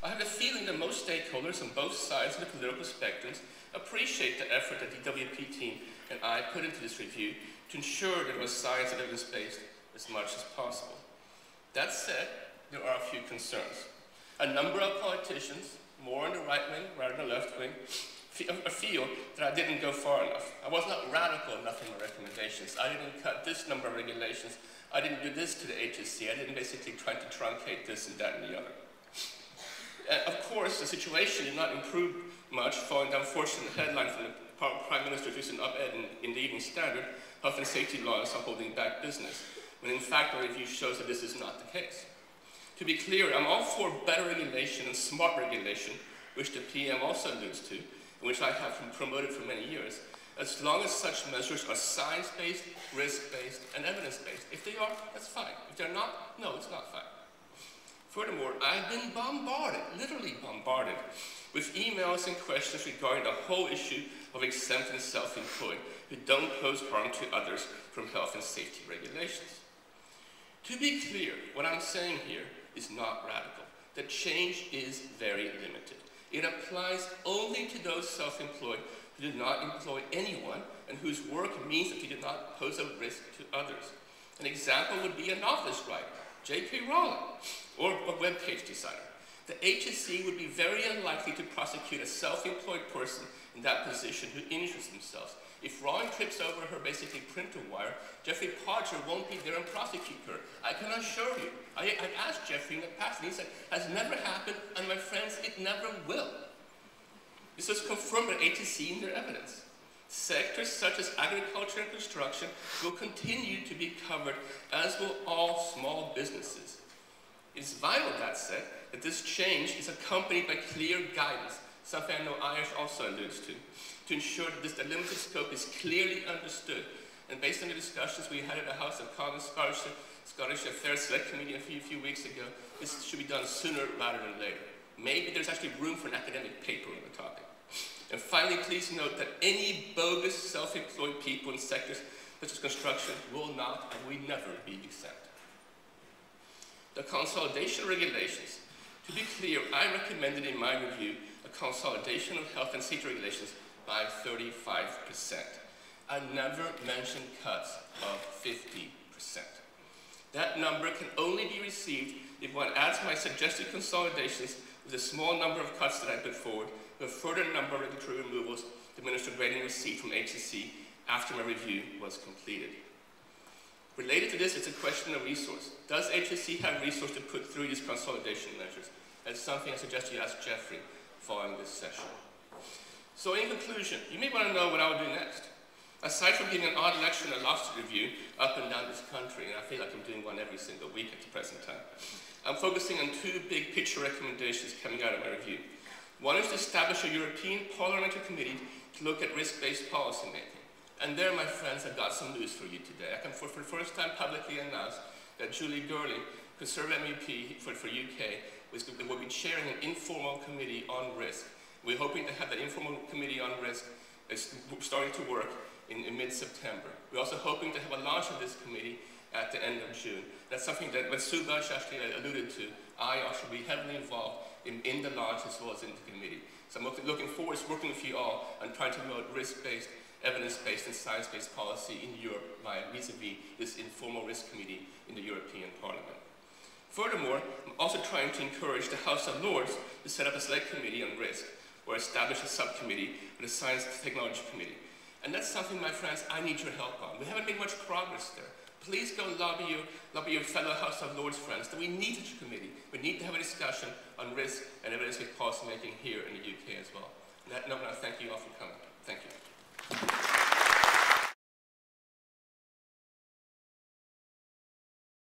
I have the feeling that most stakeholders on both sides of the political spectrums appreciate the effort that the DWP team and I put into this review to ensure that it was science and evidence-based as much as possible. That said, there are a few concerns. A number of politicians, more on the right wing rather than the left wing, feel that I didn't go far enough. I was not radical enough in my recommendations. I didn't cut this number of regulations. I didn't do this to the HSC. I didn't basically try to truncate this and that and the other. Of course, the situation did not improve much following the unfortunate headline from the Prime Minister's recent op-ed in the Evening Standard, health and safety laws are holding back business, when in fact the review shows that this is not the case. To be clear, I'm all for better regulation and smart regulation, which the PM also alludes to, and which I have promoted for many years, as long as such measures are science-based, risk-based, and evidence-based. If they are, that's fine. If they're not, no, it's not fine. Furthermore, I've been bombarded, literally bombarded, with emails and questions regarding the whole issue of exempt and self-employed who don't pose harm to others from health and safety regulations. To be clear, what I'm saying here is not radical. The change is very limited. It applies only to those self-employed who do not employ anyone and whose work means that they do not pose a risk to others. An example would be a novelist writer, J.K. Rowling, or a web page designer. The HSC would be very unlikely to prosecute a self-employed person in that position who injures themselves. If Rowling trips over her basically printer wire, Jeffrey Podger won't be there and prosecute her. I can assure you. I asked Jeffrey in the past, and he said, has never happened, and my friends, it never will. This was confirmed by HSC in their evidence. Sectors such as agriculture and construction will continue to be covered, as will all small businesses. It's vital, that said, that this change is accompanied by clear guidance, something I know IOSH also alludes to ensure that the limited scope is clearly understood. And based on the discussions we had at the House of Commons Scottish Affairs Select Committee a few weeks ago, this should be done sooner rather than later. Maybe there's actually room for an academic paper on the topic. And finally, please note that any bogus self-employed people in sectors such as construction will not and will never be exempt. The consolidation regulations. To be clear, I recommended in my review a consolidation of health and safety regulations by 35%. I never mentioned cuts of 50%. That number can only be received if one adds my suggested consolidations with a small number of cuts that I put forward, with a further number of regulatory removals the Minister grading received from HSC after my review was completed. Related to this, it's a question of resource. Does HSC have resource to put through these consolidation measures? That's something I suggest you ask Jeffrey following this session. So in conclusion, you may want to know what I will do next. Aside from giving an odd lecture in a Lofstedt review up and down this country, and I feel like I'm doing one every single week at the present time, I'm focusing on two big picture recommendations coming out of my review. One is to establish a European Parliamentary Committee to look at risk-based policy making. And there, my friends, I've got some news for you today. I can for the first time publicly announce that Julie Girling, Conservative MEP for UK, will be chairing an informal committee on risk. We're hoping to have that informal committee on risk starting to work in mid-September. We're also hoping to have a launch of this committee at the end of June. That's something that, when Subhash actually alluded to, IOSH will be heavily involved in the launch as well as in the committee. So I'm looking forward to working with you all on trying to promote risk-based, evidence-based, and science-based policy in Europe vis-a-vis this informal risk committee in the European Parliament. Furthermore, I'm also trying to encourage the House of Lords to set up a select committee on risk, or establish a subcommittee with a science and technology committee. And that's something, my friends, I need your help on. We haven't made much progress there. Please go lobby your fellow House of Lords friends that we need such a committee. We need to have a discussion on risk and evidence-based policy making here in the UK as well. On that note, I thank you all for coming.